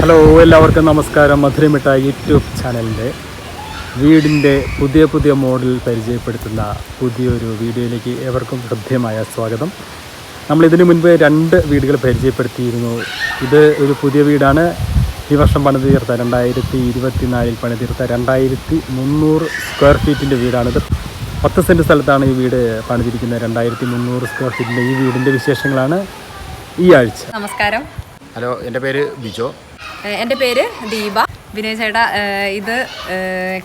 Hello, എല്ലാവർക്കും നമസ്കാരം. മധുരമിഠായി YouTube ചാനലിൻ്റെ വീടിൻ്റെ പുതിയ മോഡൽ പരിചയപ്പെടുത്തുന്ന പുതിയൊരു വീഡിയോയിലേക്ക് ഏവർക്കും ഹൃദ്യമായ സ്വാഗതം. നമ്മളിതിനു മുൻപ് 2 വീടുകൾ പരിചയപ്പെടുത്തിയിരുന്നു. ഇത് ഒരു പുതിയ വീടാണ്. ഈ വർഷം പണിത് തീർത്ത 2024 പണി തീർത്ത 2300 സ്ക്വയർ ഫീറ്റിൻ്റെ വീടാണിത്. 10 സെൻറ്റ് സ്ഥലത്താണ് ഈ വീട് പണിതിരിക്കുന്നത്. 2300 സ്ക്വയർ ഫീറ്റിൻ്റെ ഈ വീടിൻ്റെ വിശേഷങ്ങളാണ് ഈ ആഴ്ച. നമസ്കാരം. ഹലോ, എൻ്റെ പേര് ബിജോ. എൻ്റെ പേര് ദീപ. വിനയ് ചേട്ടാ, ഇത്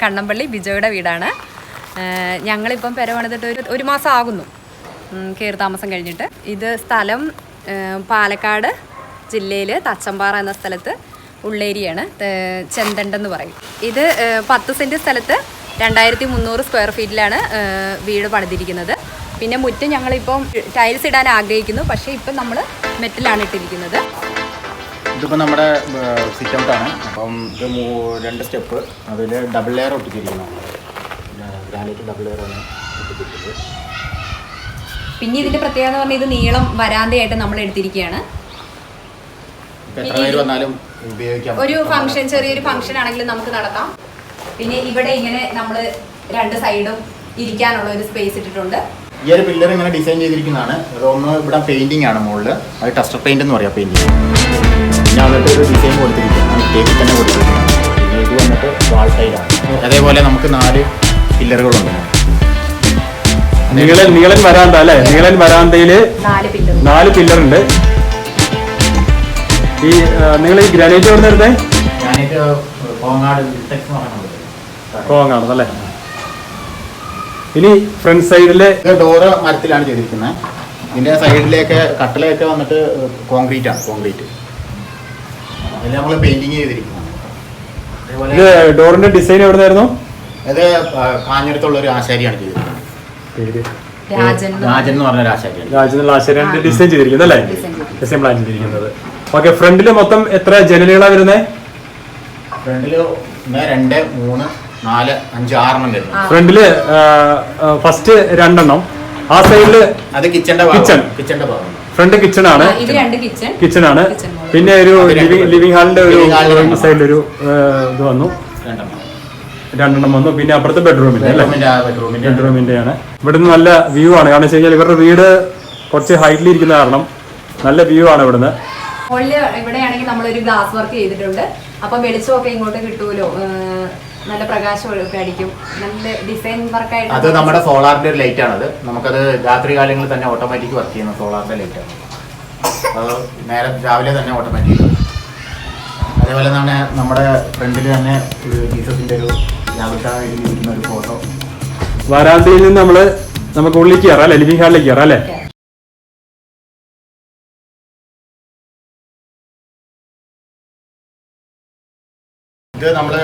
കണ്ണമ്പള്ളി ബിജോയുടെ വീടാണ്. ഞങ്ങളിപ്പം പെര പണിതിട്ട് ഒരു മാസം ആകുന്നു കയറി താമസം കഴിഞ്ഞിട്ട്. ഇത് സ്ഥലം പാലക്കാട് ജില്ലയിൽ തച്ചമ്പാറ എന്ന സ്ഥലത്ത് ഉള്ളേരിയാണ്, ചെന്തണ്ടെന്ന് പറയും. ഇത് 10 സെൻറ്റ് സ്ഥലത്ത് 2300 സ്ക്വയർ ഫീറ്റിലാണ് വീട് പണിതിരിക്കുന്നത്. പിന്നെ മുറ്റം ഞങ്ങളിപ്പം ടൈൽസ് ഇടാൻ ആഗ്രഹിക്കുന്നു, പക്ഷേ ഇപ്പം നമ്മൾ മെറ്റലാണ് ഇട്ടിരിക്കുന്നത്. ഇതിപ്പോൾ നമ്മുടെ സിറ്റ് ഔട്ടാണ്. അപ്പം ഇത് 2 സ്റ്റെപ്പ്, അതിൽ ഡബിൾ ലെയർ ഒട്ടിച്ചിരിക്കുന്നതാണ്. ഗ്രാനൈറ്റ് ഡബിൾ ലെയറാണ് ഒട്ടിച്ചിരിക്കുന്നത്. പിന്നെ ഇതിൻ്റെ പ്രത്യേകത എന്ന് പറഞ്ഞാൽ ഇത് നീളം വരാന്തയായിട്ട് നമ്മൾ എടുത്തിരിക്കുകയാണ്. എത്ര പേര് വന്നാലും ഉപയോഗിക്കാം. ഒരു ഫംഗ്ഷൻ, ചെറിയൊരു ഫംഗ്ഷൻ ആണെങ്കിലും നമുക്ക് നടത്താം. പിന്നെ ഇവിടെ ഇങ്ങനെ നമ്മൾ 2 സൈഡും ഇരിക്കാനുള്ള ഒരു സ്പേസ് ഇട്ടിട്ടുണ്ട്. ഈ ഒരു പില്ലർ ഇങ്ങനെ ഡിസൈൻ ചെയ്തിരിക്കുന്നതാണ്. അതൊന്ന് ഇവിടെ പെയിൻറ്റിംഗ് ആണ് മുകളിൽ, അത് ടെസ്റ്റർ പെയിൻ്റ് എന്ന് പറയാം പെയിൻറ്റിങ്. പിന്നെ വന്നിട്ട് ഒരു ഡിസൈൻ കൊടുത്തിരിക്കുകയാണ്, ടേബിൾ തന്നെ കൊടുത്തിരിക്കുകയാണ്. പിന്നെ ഇത് വന്നിട്ട് വാൾ സൈഡാണ്. അതേപോലെ നമുക്ക് 4 പില്ലറുകളുണ്ട്. നീളൻ വരാന്ത അല്ലേ? നീളൻ വരാന്തയിൽ 4 പില്ലറുണ്ട്. ഈ നിങ്ങൾ ഈ ഗ്രാനൈറ്റ് എവിടെ നിന്ന് എടുത്തേ? ഗ്രാനൈറ്റ് കോങ്ങാണല്ലേ? ഇനി ഫ്രണ്ട് സൈഡിലെ ഡോറ് മരത്തിലാണ് ചെയ്തിരിക്കുന്നത്. ഇതിൻ്റെ സൈഡിലേക്ക് കട്ടലയൊക്കെ വന്നിട്ട് കോൺക്രീറ്റ് അതിൽ നമ്മൾ പെയിന്റിങ് ചെയ്തിരിക്കുന്നത്. ഇത് ഡോറിന്റെ ഡിസൈൻ എവിടെ നിന്നായിരുന്നു? അത് കാഞ്ഞിരത്തുള്ള ഒരു ആശാരിയാണ് ചെയ്തിരിക്കുന്നത്. രാജൻ എന്ന് പറഞ്ഞ ഒരു ആശാരിയാണ്. രാജൻ ആശാരിയാണ് ഡിസൈൻ ചെയ്തിരിക്കുന്നത് അല്ലേ? ഡിസൈൻ പ്ലാൻ ചെയ്തിരിക്കുന്നത്. ഓക്കെ, ഫ്രണ്ടില് മൊത്തം എത്ര ജനലുകളാണ് വരുന്നത്? ഫ്രണ്ടില് 2, 3, 4, 5, 6 വരുന്നു. ഫ്രണ്ടില് ഫസ്റ്റ് 2 എണ്ണം. ആ സൈഡില് അത് കിച്ചന്റെ ഭാഗം. ഫ്രണ്ട് കിച്ചൺ ആണ്. പിന്നെ ഒരു ലിവിംഗ് ഹാളിന്റെ ഒരു സൈഡിലൊരു ഇത് വന്നു, 2 എണ്ണം വന്നു. പിന്നെ അപ്പുറത്തെ ബെഡ്റൂമിന്റെ ആണ്. ഇവിടുന്ന് നല്ല വ്യൂ ആണ്. കാരണം വെച്ച് കഴിഞ്ഞാൽ ഇവരുടെ വീട് കുറച്ച് ഹൈറ്റിൽ ഇരിക്കുന്ന കാരണം നല്ല വ്യൂ ആണ് ഇവിടുന്ന്. ഇവിടെയാണെങ്കിൽ നമ്മളൊരു ഗ്ലാസ് വർക്ക് ചെയ്തിട്ടുണ്ട്. അപ്പം വെളിച്ചമൊക്കെ ഇങ്ങോട്ട് കിട്ടുമല്ലോ, നല്ല പ്രകാശം അടിക്കും. നല്ല ഡിസൈൻ വർക്കായിട്ട്. അത് നമ്മുടെ സോളാറിന്റെ ഒരു ലൈറ്റ് ആണത്. നമുക്കത് രാത്രി കാലങ്ങളിൽ തന്നെ ഓട്ടോമാറ്റിക് വർക്ക് ചെയ്യുന്ന സോളാറിന്റെ ലൈറ്റ് ആണ്. അത് നേരെ രാവിലെ തന്നെ ഓട്ടോമാറ്റിക്. അതേപോലെ തന്നെ നമ്മുടെ ഫ്രണ്ടിൽ തന്നെ ഒരു ജീസസിന്റെ ഒരു ഇരിക്കുന്ന ഒരു ഫോട്ടോ. വരാന്തയിൽ നിന്ന് നമുക്ക് ഉള്ളിലേക്ക് കയറാം അല്ലെ? ലിവിംഗ് ഹാളിലേക്ക് കയറാം അല്ലേ? ഇത് നമ്മൾ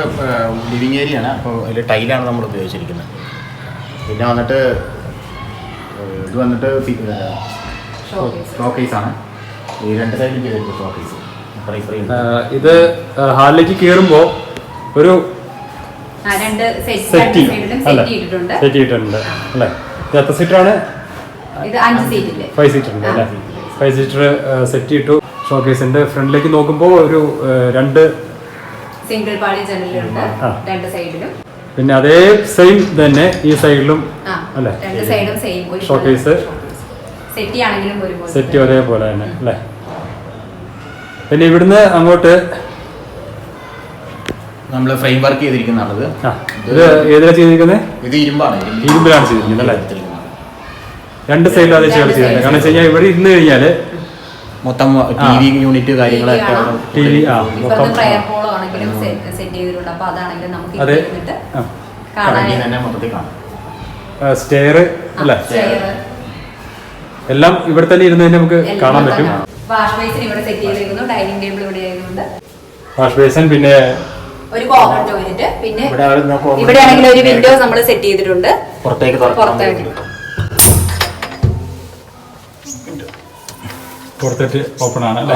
ലിവിങ് ഏരിയ ആണ്. അപ്പോൾ അതിൽ ടൈലാണ് നമ്മൾ ഉപയോഗിച്ചിരിക്കുന്നത്. പിന്നെ വന്നിട്ട് ഇത് വന്നിട്ട് ഷോക്കേസ് ആണ്. ഈ 2 സൈഡിൽ ചെയ്തിരിക്കുന്നത് ഷോക്കേസ്. ഇത് ഹാളിലേക്ക് കയറുമ്പോൾ ഒരു സെറ്റ് ചെയ്തിട്ടുണ്ട് അല്ലേ? എത്ര സീറ്ററാണ്? 5 സീറ്ററുണ്ട് അല്ലേ? 5 സീറ്റർ സെറ്റ് ഇട്ടു. ഷോക്കേസിന്റെ ഫ്രണ്ടിലേക്ക് നോക്കുമ്പോൾ ഒരു 2 സിംഗിൾ പാളി ജനലുണ്ട് 2 സൈഡിലും. പിന്നെ അതേ സെയിം തന്നെ ഈ സൈഡിലും അല്ലേ? 2 സൈഡും സെയിം ഷോക്കേസ്. സെറ്റ് ഒരേപോലെ തന്നെ അല്ലേ? പിന്നെ ഇവിടുന്ന് അങ്ങോട്ട് നമ്മൾ ഫ്രെയിം വർക്ക് ചെയ്തിരിക്കുന്നതാണത്. ഇത് ഏതിലാണ് ചെയ്തിരിക്കുന്നത്? ഇത് ഇരുമ്പാണ്. ഇരുമ്പിലാണ് ചെയ്തിരിക്കുന്നത് അല്ലേ? 2 സൈഡിലും അതേ ചെയ്തിരിക്കുന്നത്. കാരണം വെച്ച് കഴിഞ്ഞാൽ ഇവിടെ ഇരുന്ന് കഴിഞ്ഞാൽ മൊത്തം TV യൂണിറ്റ് കാര്യങ്ങളൊക്കെ മൊത്തം സ്റ്റെയർ അല്ലേ? എല്ലാം ഇവിടെ തന്നെ ഇരുന്ന് നമുക്ക് കാണാൻ പറ്റും. വാഷ് ബേസിൻ, പിന്നെ ഒരു കോമൺ ടോയ്ലറ്റ്. പിന്നെ ഇവിടെ ആണെങ്കിൽ ഒരു വിൻഡോ നമ്മൾ സെറ്റ് ചെയ്തിട്ടുണ്ട്. പുറത്തേക്ക് ഓപ്പൺ ആണ് അല്ലേ?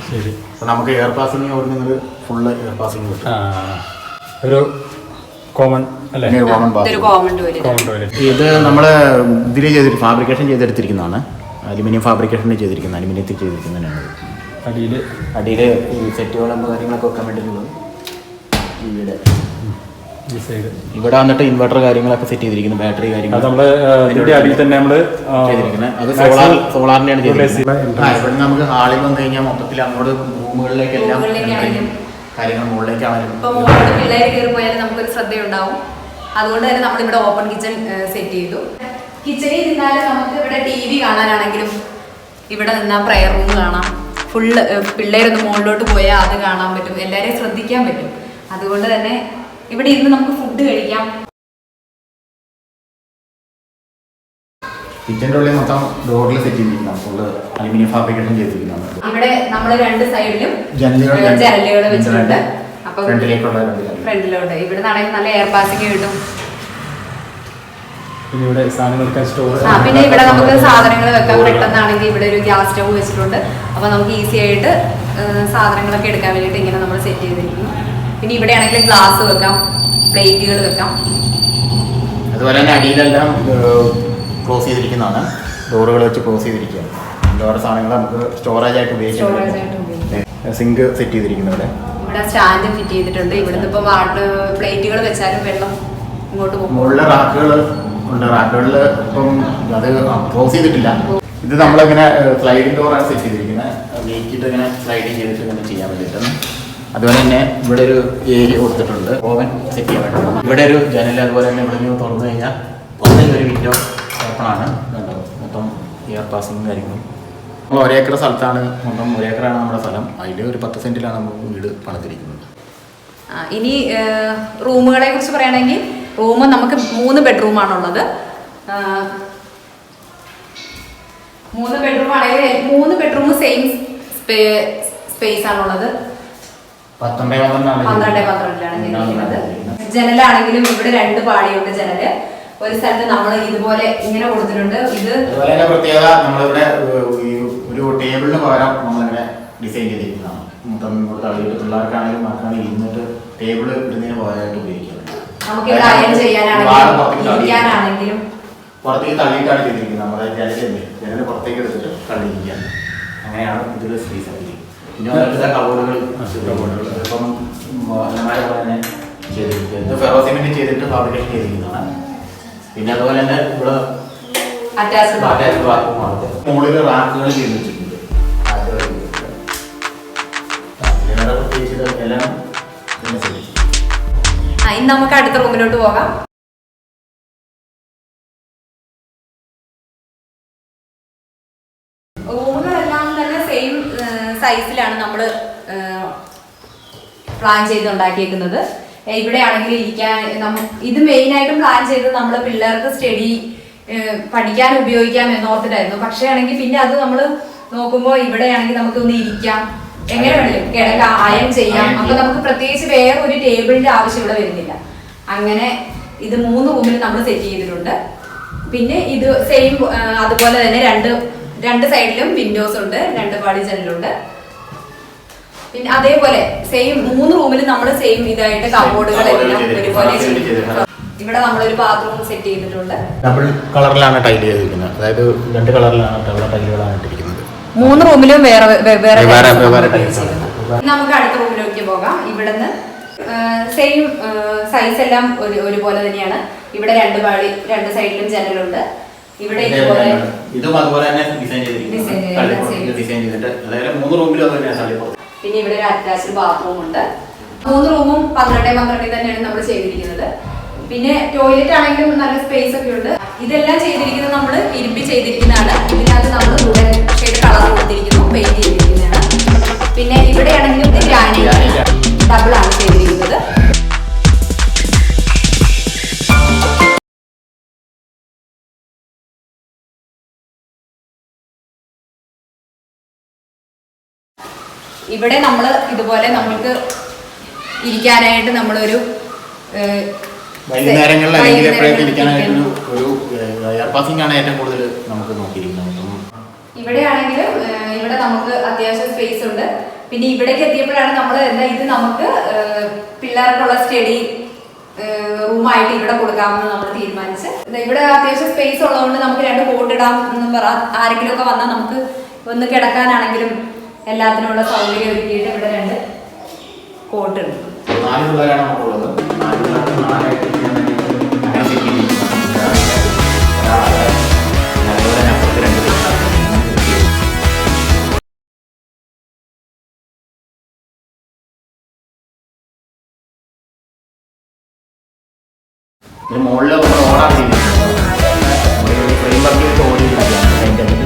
ശരി. നമുക്ക് എയർ പാസിംഗ് ഓടുന്നത് ഫുള്ള് എയർ പാസിംഗ് കിട്ടും. ഒരു കോമൺ അല്ലേ? Common toilet. ഇത് നമ്മൾ ഇതിൽ ഫാബ്രിക്കേഷൻ ചെയ്തെടുത്തിരിക്കുന്നതാണ്. അലുമിനിയം ഫാബ്രിക്കേഷൻ ചെയ്തിരിക്കുന്നത്, അലുമിനിയത്തിൽ ചെയ്തിരിക്കുന്നതാണ്. അടിയിൽ സെറ്റുകളും കാര്യങ്ങളൊക്കെ വെക്കാൻ വേണ്ടിയിട്ടുള്ളത് ഇവിടെ ഈ സൈഡ്. ഇവിടെ വന്നിട്ട് ഇൻവെർട്ടർ കാര്യങ്ങളൊക്കെ സെറ്റ് ചെയ്തിരിക്കുന്നു, ബാറ്ററി കാര്യങ്ങൾ അത് നമ്മള് ഇതിന്റെ അടിയിൽ തന്നെ നമ്മള് ചെയ്തിരിക്കുന്നത്. അത് സോളാറിനെയാണ് ചെയ്തിരിക്കുന്നത്. ഇവിടെ നമുക്ക് ഹാളിൽ വന്നു കഴിഞ്ഞാൽ മൊത്തത്തിൽ അങ്ങോട്ട് റൂമുകളിലേക്കെല്ലാം കാര്യങ്ങൾ മുകളിലേക്കാണെങ്കിലും ഇപ്പൊ മുകളിൽ പിള്ളേർ കയറി പോയാലും നമുക്കൊരു ശ്രദ്ധയുണ്ടാവും. അതുകൊണ്ട് തന്നെ നമ്മളിവിടെ ഓപ്പൺ കിച്ചൺ സെറ്റ് ചെയ്തു. കിച്ചണിൽ നിന്നാലും നമുക്ക് ഇവിടെ TV കാണാനാണെങ്കിലും ഇവിടെ നിന്നാൽ പ്രയർ റൂം കാണാം. ഫുള്ള് പിള്ളേരൊന്ന് മുകളിലോട്ട് പോയാൽ അത് കാണാൻ പറ്റും, എല്ലാവരെയും ശ്രദ്ധിക്കാൻ പറ്റും. അതുകൊണ്ട് തന്നെ ഇവിടെ ഇരുന്ന് നമുക്ക് ഫുഡ് കഴിക്കാം. കിച്ചൻ്റെ ഉള്ളിൽ മൊത്തം ഡോറിൽ സെറ്റ് ചെയ്തിരിക്കണം, ഫുള്ള് അലുമിനിയം ഫാബ്രിക്കേഷൻ ചെയ്തിരിക്കുന്നത്. ഇവിടെ നമ്മൾ രണ്ട് സൈഡിലും ജനലുകൾ വെച്ചിട്ടുണ്ട്. അപ്പൊ ഫ്രണ്ടിലോട്ട് ഇവിടെ നിന്നാണെങ്കിൽ നല്ല എയർ പാസിംഗ് കിട്ടും. പിന്നെ ഇവിടെ സാധനങ്ങൾക്ക് സ്റ്റോർ. പിന്നെ ഇവിടെ നമുക്ക് സാധനങ്ങൾ വെക്കാൻ പെട്ടെന്നാണെങ്കിൽ ഇവിടെ ഒരു ഗ്യാസ് സ്റ്റവ് വെച്ചിട്ടുണ്ട്. അപ്പൊ നമുക്ക് ഈസി ആയിട്ട് സാധനങ്ങളൊക്കെ എടുക്കാൻ വേണ്ടിയിട്ട് ഇങ്ങനെ നമ്മൾ സെറ്റ് ചെയ്തിരിക്കുന്നു. പിന്നെ ഇവിടെ ആണെങ്കിൽ ഗ്ലാസ് വെക്കാം, പ്ലേറ്റുകൾ വെക്കാം. അതുപോലെ തന്നെ അടിയിലെല്ലാം ക്ലോസ് ചെയ്തിരിക്കുന്നതാണ്, ഡോറുകൾ വെച്ച് ക്ലോസ് ചെയ്തിരിക്കുകയാണ്. ഒരുപാട് സാധനങ്ങൾ നമുക്ക് സ്റ്റോറേജ് ആയിട്ട് ഉപയോഗിക്കാം. സിങ്ക് സെറ്റ് ചെയ്തിരിക്കുന്നത് ഇവിടെ സ്റ്റാൻഡ് ഫിറ്റ് ചെയ്തിട്ടുണ്ട്. ഇവിടുന്ന് ഇപ്പൊ പ്ലേറ്റുകൾ വെച്ചാലും വെള്ളം ഇങ്ങോട്ട് പോകും. മുകളിലെ റാക്കുകൾ ഉണ്ട്, റാക്കുകളിൽ ഇപ്പം അത് ക്ലോസ് ചെയ്തിട്ടില്ല. ഇത് നമ്മളിങ്ങനെ സ്ലൈഡിംഗ് ഡോറാണ് സെറ്റ് ചെയ്തിരിക്കുന്നത്, നീക്കിയിട്ട് ഇങ്ങനെ സ്ലൈഡിങ് ചെയ്തിട്ട് ഇങ്ങനെ ചെയ്യാൻ വേണ്ടിയിട്ടാണ്. അതുപോലെ തന്നെ ഇവിടെ ഒരു ഏരിയ കൊടുത്തിട്ടുണ്ട് ഓവൻ സെറ്റ് ചെയ്യാൻ വേണ്ടി. ഇവിടെ ഒരു ജനൽ, അതുപോലെ തന്നെ ഇവിടെ നിന്ന് തുറന്നു കഴിഞ്ഞാൽ ഒരു വിൻഡോ ഓപ്പണാണ്, മൊത്തം എയർ പാസിങ്ങും കാര്യങ്ങളും. നമ്മൾ ഒരേക്കർ സ്ഥലത്താണ്, മൊത്തം ഒരേക്കറാണ് നമ്മുടെ സ്ഥലം. അതിൽ ഒരു 10 സെന്റിലാണ് നമുക്ക് വീട് പണിതിരിക്കുന്നത്. ഇനി റൂമുകളെ കുറിച്ച് പറയുകയാണെങ്കിൽ റൂം നമുക്ക് 3 ബെഡ്റൂമാണുള്ളത്. 3 ബെഡ്റൂം ആണെങ്കിൽ 3 ബെഡ്റൂം സെയിം സ്പേസ് ആണുള്ളത്. 12-12 ജനിക്കുന്നത്. ജനലാണെങ്കിലും ഇവിടെ 2 പാളിയുണ്ട് ജനല്. ഒരു സ്ഥലത്ത് നമ്മൾ ഇതുപോലെ ഇങ്ങനെ കൊടുത്തിട്ടുണ്ട്. ഇത് പ്രത്യേകത നമ്മളിവിടെ ഒരു ടേബിളിന് പകരം നമ്മളിങ്ങനെ ഡിസൈൻ ചെയ്തിരിക്കുന്നതാണ്. പിള്ളേർക്കാണെങ്കിലും നമുക്കാണെങ്കിൽ ഇരുന്നിട്ട് ടേബിൾ ഇടുന്നതിന് പകരമായിട്ട് ഉപയോഗിക്കുന്നത്. നമുക്ക് അയൺ ചെയ്യാനാണെങ്കിലും പുറത്തേക്ക് തള്ളിയിട്ടാണ് ചെയ്തിരിക്കുന്നത്. നമ്മുടെ ജനല് പുറത്തേക്ക് എടുത്തിട്ട് തള്ളിയിരിക്കാൻ, അങ്ങനെയാണ് ഇതൊരു സ്പേസ് ആയിരിക്കും. പിന്നെ കബോർഡുകൾ ഇപ്പം അലമാര തന്നെ ചെയ്തിരിക്കുന്നത് ഫെറോ സിമെന്റ് ചെയ്തിട്ട് ഫാബ്രിക്കേഷൻ ചെയ്തിരിക്കുന്നതാണ്. പിന്നെ അതുപോലെ തന്നെ ഇവിടെ മുകളിൽ റാക്കുകൾ ചെയ്ത് വെച്ചിട്ടുണ്ട്. ഇനി നമുക്ക് അടുത്ത റൂമിലോട്ട് പോകാം. റൂമുകളെല്ലാം തന്നെ സെയിം സൈസിലാണ് നമ്മൾ പ്ലാൻ ചെയ്ത് ഉണ്ടാക്കിയേക്കുന്നത്. ഇവിടെ ആണെങ്കിൽ ഇരിക്കാൻ ഇത് മെയിനായിട്ടും പ്ലാൻ ചെയ്ത് നമ്മൾ പിള്ളേർക്ക് സ്റ്റഡി പഠിക്കാൻ ഉപയോഗിക്കാം എന്നോർത്തിട്ടായിരുന്നു. പക്ഷേ ആണെങ്കിൽ പിന്നെ അത് നമ്മൾ നോക്കുമ്പോൾ ഇവിടെ ആണെങ്കിൽ നമുക്കൊന്ന് ഇരിക്കാം, എങ്ങനെ വേണമെങ്കിലും കിടക്കാം, അയൺ ചെയ്യാം. അപ്പൊ നമുക്ക് പ്രത്യേകിച്ച് വേറെ ഒരു ടേബിളിന്റെ ആവശ്യം ഇവിടെ വരുന്നില്ല. അങ്ങനെ ഇത് 3 റൂമിൽ നമ്മൾ സെറ്റ് ചെയ്തിട്ടുണ്ട്. പിന്നെ ഇത് സെയിം അതുപോലെ തന്നെ രണ്ട് സൈഡിലും വിൻഡോസ് ഉണ്ട്, 2 പാളി ജനലുണ്ട്. പിന്നെ അതേപോലെ സെയിം 3 റൂമിൽ നമ്മൾ സെയിം ഇതായിട്ട് കബോർഡുകളെല്ലാം ഒരുപോലെ. ഇവിടെ നമ്മളൊരു ബാത്റൂം സെറ്റ് ചെയ്തിട്ടുണ്ട്. ഡബിൾ കളറിലാണ് ടൈൽ ചെയ്തിരിക്കുന്നത്, അതായത് 2 കളറിലാണ് ടൈലുകളാണ് ഇട്ടിരിക്കുന്നത്. 3 റൂമിലും വേറെ നമുക്ക് അടുത്ത റൂമിലേക്ക് പോകാം. ഇവിടുന്ന് സെയിം സൈസ് എല്ലാം ഒരുപോലെ തന്നെയാണ്. ഇവിടെ 2 പാളി 2 സൈഡിലും ജനലുണ്ട്. ഇവിടെ ഇതുപോലെ ഇതും അതുപോലെ തന്നെ ഡിസൈൻ ചെയ്തിട്ട് അതായത് 3 റൂമിലും അത് തന്നെയാണ്. പിന്നെ ഇവിടെ ഒരു അറ്റാച്ച്ഡ് ബാത്റൂം ഉണ്ട്. 3 റൂമും 12-12 തന്നെയാണ് നമ്മൾ ചെയ്തിരിക്കുന്നത്. പിന്നെ ടോയ്ലറ്റ് ആണെങ്കിലും നല്ല സ്പേസ് ഒക്കെ ഉണ്ട്. ഇതെല്ലാം ചെയ്തിരിക്കുന്നത് നമ്മൾ ഇരുമ്പി ചെയ്തിരിക്കുന്നതാണ്. ഇതിനകത്ത് നമ്മൾ ഷെയ്ഡ് കളർ കൊടുത്തിരിക്കുന്നു, പെയിന്റ് ചെയ്തിരിക്കുന്നതാണ്. പിന്നെ ഇവിടെ ആണെങ്കിലും ഡബിൾ ആണ് ചെയ്തിരിക്കുന്നത്. ഇവിടെ നമ്മൾ ഇതുപോലെ നമുക്ക് ഇരിക്കാനായിട്ട് നമ്മളൊരു വൈകുന്നേരങ്ങളിൽ അല്ലെങ്കിൽ എപ്പോഴൊക്കെ ഇരിക്കാനായിട്ട് ഒരു എയർ പാസിംഗ് ആണ് ഏറ്റവും കൂടുതൽ നമുക്ക് നോക്കിയിരിക്കുന്നത്. ഇവിടെ ആണെങ്കിലും ഇവിടെ നമുക്ക് അത്യാവശ്യം സ്പേസ് ഉണ്ട്. പിന്നെ ഇവിടേക്ക് എത്തിയപ്പോഴാണ് നമ്മൾ ഇത് നമുക്ക് പിള്ളേർക്കുള്ള സ്റ്റഡി റൂമായിട്ട് ഇവിടെ കൊടുക്കാമെന്ന് നമ്മൾ തീരുമാനിച്ച്. ഇവിടെ അത്യാവശ്യം സ്പേസ് ഉള്ളതുകൊണ്ട് നമുക്ക് 2 കോട്ട് ഇടാം എന്ന് ആരെങ്കിലും ഒക്കെ വന്നാൽ നമുക്ക് ഒന്ന് കിടക്കാനാണെങ്കിലും എല്ലാത്തിനുള്ള സൗകര്യം ഒരുക്കിയിട്ട് ഇവിടെ 2 കോട്ടുണ്ട്. 4 പിള്ളേരാണ് നമുക്കുള്ളത്. 4 പിള്ളേർക്ക് 4ആയിട്ട് അങ്ങനെ സെറ്റ് ചെയ്തിരിക്കുന്നത്. അതേപോലെ തന്നെ അപ്പുറത്ത് 2 പിള്ളേർ. മുകളിൽ നമ്മൾ ഓടാൻ ചെയ്തിട്ടുണ്ട്. ഫ്രെയിം വർക്ക് ചെയ്തിട്ട് ഓടിയിരിക്കുകയാണ് അതിൻ്റെ അതിൽ.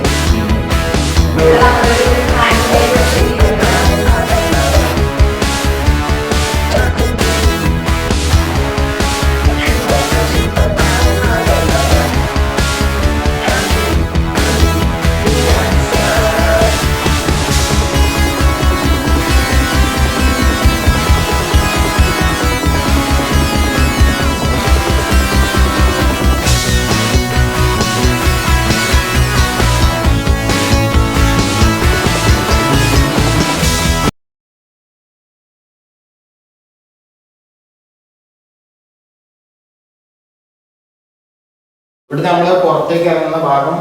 ഇവിടെ നമ്മൾ പുറത്തേക്ക് ഇറങ്ങുന്ന ഭാഗം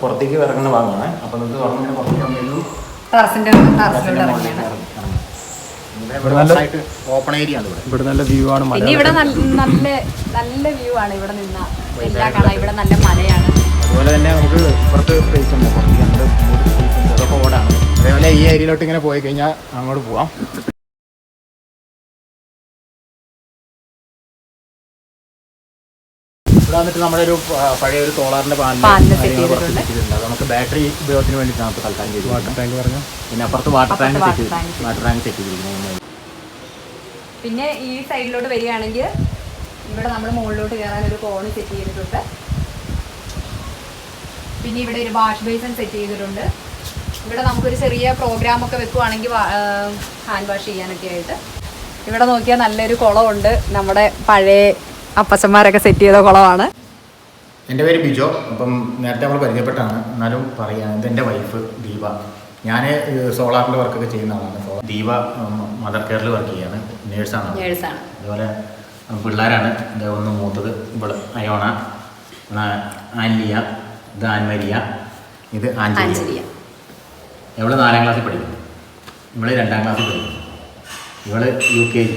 പുറത്തേക്ക് ഇറങ്ങുന്ന ഭാഗമാണ്. അപ്പം നമുക്ക് തുറന്നിങ്ങനെ പുറത്തേക്ക് വന്നൊരു ഓപ്പൺ ഏരിയ ആണ് ഇവിടെ. ഇവിടെ നല്ല വ്യൂ ആണ്. പിന്നെ ഇവിടെ നല്ല വ്യൂ ആണ്. ഇവിടെ നിന്നാ എല്ലാം കാണാം. ഇവിടെ നല്ല മലയാണ്. അതുപോലെ തന്നെ നമുക്ക് പുറത്ത് സ്പേസ് ഉണ്ട്. പുറത്തേക്ക് അങ്ങോട്ട് സ്പേസ് ഉണ്ട്. അതൊക്കെ ഓടാണ്. അതേപോലെ ഈ ഏരിയയിലോട്ട് ഇങ്ങനെ പോയി കഴിഞ്ഞാൽ അങ്ങോട്ട് പോവാം. ഇവിടെ വന്നിട്ട് നമ്മുടെ ഒരു പഴയ ഒരു സോളാറിന്റെ പാനൽ സെറ്റ് അത് നമുക്ക് ബാറ്ററി ഉപയോഗത്തിന് വേണ്ടിയിട്ട് നമുക്ക് തൽക്കാലം ചെയ്തു. വാട്ടർ ടാങ്ക് പറഞ്ഞു. പിന്നെ അപ്പുറത്ത് വാട്ടർ ടാങ്ക് സെറ്റ് ചെയ്തിരിക്കുന്നത്. പിന്നെ ഈ സൈഡിലോട്ട് വരികയാണെങ്കിൽ ഇവിടെ നമ്മൾ മുകളിലോട്ട് കയറാൻ ഒരു കോണ് സെറ്റ് ചെയ്തിട്ടുണ്ട്. പിന്നെ ഇവിടെ ഒരു വാഷ് ബേസിൻ സെറ്റ് ചെയ്തിട്ടുണ്ട്. ഇവിടെ നമുക്കൊരു ചെറിയ പ്രോഗ്രാം ഒക്കെ വെക്കുവാണെങ്കിൽ ഹാൻഡ് വാഷ് ചെയ്യാനൊക്കെ ആയിട്ട്. ഇവിടെ നോക്കിയാൽ നല്ലൊരു കുളമുണ്ട്. നമ്മുടെ പഴയ അപ്പച്ചന്മാരൊക്കെ സെറ്റ് ചെയ്ത കുളമാണ്. എൻ്റെ പേര് ബിജോ. അപ്പം നേരത്തെ നമ്മൾ പരിചയപ്പെട്ടാണ്, എന്നാലും പറയാം. ഇതെൻ്റെ വൈഫ് ദീപ. ഞാൻ സോളാറിൻ്റെ വർക്കൊക്കെ ചെയ്യുന്ന ആളാണ്. ദീപ മദർ കെയറിൽ വർക്ക് ചെയ്യാണ്, നേഴ്സാണ്. അതുപോലെ പിള്ളേരാണ്. ഇത് ഒന്ന് മൂത്തത് ഇവിടെ അയോണ, ആൻലിയ, ഇത് ആൻമരിയ, ഇത് ആഞ്ചലിയ. ഇവള് 4ാം ക്ലാസ്സിൽ പഠിക്കുന്നു. ഇവള് 2ാം ക്ലാസ്സിൽ പഠിക്കുന്നു. ഇവള് UKG.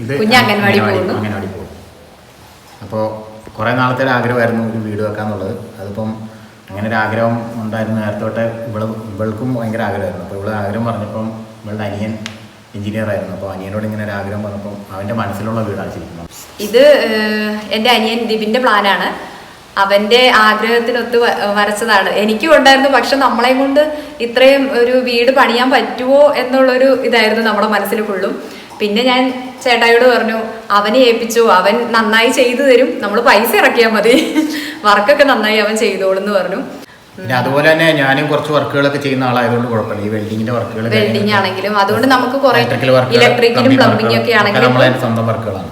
ഇത് അംഗൻവാടി പോകും. അപ്പോൾ കുറേ നാളത്തെ ഒരു ആഗ്രഹമായിരുന്നു ഒരു വീട് വെക്കാന്നുള്ളത്. അതിപ്പം അങ്ങനെ ഒരു ആഗ്രഹം ഉണ്ടായിരുന്നു നേരത്തെ തൊട്ട്. ഇവൾക്കും ഭയങ്കര ആഗ്രഹമായിരുന്നു. അപ്പോൾ ഇവള് ആഗ്രഹം പറഞ്ഞപ്പം ഇവളുടെ അനിയൻ എഞ്ചിനീയർ ആയിരുന്നു. അപ്പോൾ അനിയനോട് ഇങ്ങനെ ഒരു ആഗ്രഹം പറഞ്ഞപ്പം അവൻ്റെ മനസ്സിലുള്ള വീടാണ് ശരിക്കും. ഇത് എൻ്റെ അനിയൻ ദിപിൻ്റെ പ്ലാനാണ്. അവൻ്റെ ആഗ്രഹത്തിനൊത്ത് വരച്ചതാണ്. എനിക്കും ഉണ്ടായിരുന്നു. പക്ഷെ നമ്മളെ കൊണ്ട് ഇത്രയും ഒരു വീട് പണിയാൻ പറ്റുമോ എന്നുള്ളൊരു ഇതായിരുന്നു നമ്മുടെ മനസ്സിൽ ഫുള്ളും. പിന്നെ ഞാൻ ചേട്ടായിയോട് പറഞ്ഞു, അവനെ ഏൽപ്പിച്ചു, അവൻ നന്നായി ചെയ്തു തരും, നമ്മൾ പൈസ ഇറക്കിയാൽ മതി, വർക്കൊക്കെ നന്നായി അവൻ ചെയ്തോളും എന്ന് പറഞ്ഞു. പിന്നെ അതുപോലെ തന്നെ ഞാനും കുറച്ച് വർക്കുകളൊക്കെ ചെയ്യുന്ന ആളായതുകൊണ്ട് കുഴപ്പമില്ല. ഈ വെൽഡിങ്ങിന്റെ വർക്കുകൾ, വെൽഡിങ് ആണെങ്കിലും അതുകൊണ്ട് നമുക്ക് കുറെ ഇലക്ട്രിക്കലും പ്ലംബിംഗ് ഒക്കെ ആണെങ്കിലും സ്വന്തം വർക്കുകളാണ്.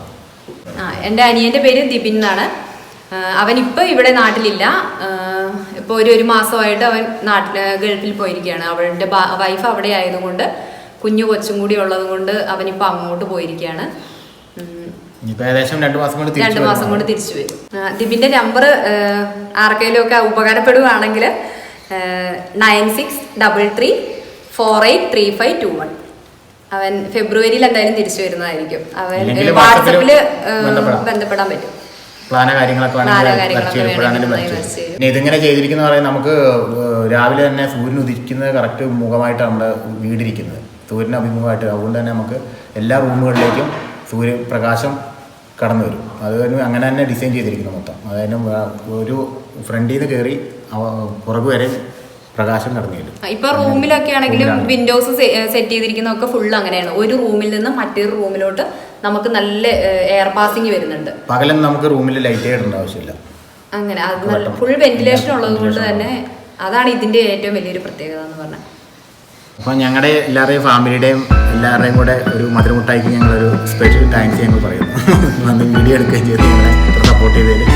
എൻ്റെ അനിയൻ്റെ പേര് ദിപിൻ എന്നാണ്. അവനിപ്പോൾ ഇവിടെ നാട്ടിലില്ല. ഇപ്പോൾ ഒരു മാസമായിട്ട് അവൻ ഗൾഫിൽ പോയിരിക്കുകയാണ്. അവളുടെ വൈഫ് അവിടെ ആയതുകൊണ്ട് കുഞ്ഞു കൊച്ചും കൂടി ഉള്ളത് കൊണ്ട് അവനിപ്പോൾ അങ്ങോട്ട് പോയിരിക്കുകയാണ്. 2 മാസം കൊണ്ട് തിരിച്ചു വരും. ദിപിൻ്റെ നമ്പർ ആർക്കെങ്കിലും ഒക്കെ ഉപകാരപ്പെടുകയാണെങ്കിൽ 9633483521. അവൻ ഫെബ്രുവരിയിൽ എന്തായാലും തിരിച്ചു വരുന്നതായിരിക്കും. അവൻ വാട്സപ്പിൽ ബന്ധപ്പെടാൻ പറ്റും. പിന്നെ ഇതിങ്ങനെ ചെയ്തിരിക്കുന്ന പറയുന്നത് നമുക്ക് രാവിലെ തന്നെ സൂര്യൻ ഉദിക്കുന്നത് കറക്റ്റ് മുഖമായിട്ട് നമ്മുടെ വീടിരിക്കുന്നത്, സൂര്യന് അഭിമുഖമായിട്ട്. അതുകൊണ്ട് തന്നെ നമുക്ക് എല്ലാ റൂമുകളിലേക്കും സൂര്യപ്രകാശം കടന്നു വരും. അത് അങ്ങനെ തന്നെ ഡിസൈൻ ചെയ്തിരിക്കുന്നു മൊത്തം. അതായത് ഒരു ഫ്രണ്ടിൽ നിന്ന് കയറി പുറകു വരെ പ്രകാശം കടന്നു വരും. ഇപ്പൊ റൂമിലൊക്കെ ആണെങ്കിലും വിൻഡോസ് സെറ്റ് ചെയ്തിരിക്കുന്നതൊക്കെ ഫുള്ള് അങ്ങനെയാണ്. ഒരു റൂമിൽ നിന്ന് മറ്റൊരു റൂമിലോട്ട് നമുക്ക് നല്ല എയർ പാസിങ് വരുന്നുണ്ട്. പകലൊന്നും നമുക്ക് റൂമിൽ ലൈറ്റ് ഇടേണ്ട ആവശ്യമില്ല. അങ്ങനെ അത് ഫുൾ വെന്റിലേഷൻ ഉള്ളത് കൊണ്ട് തന്നെ അതാണ് ഇതിന്റെ ഏറ്റവും വലിയൊരു പ്രത്യേകത എന്ന് പറഞ്ഞാൽ. അപ്പോൾ ഞങ്ങളുടെ എല്ലാവരുടെയും ഫാമിലിയുടെയും എല്ലാവരുടെയും കൂടെ ഒരു മധുരമുട്ടായിക്ക് ഞങ്ങളൊരു സ്പെഷ്യൽ താങ്ക്സ് ഞങ്ങൾ പറയുന്നു. വീഡിയോ എടുക്കുകയും ചെയ്ത് ഞങ്ങളെ സപ്പോർട്ട് ചെയ്തതിൽ.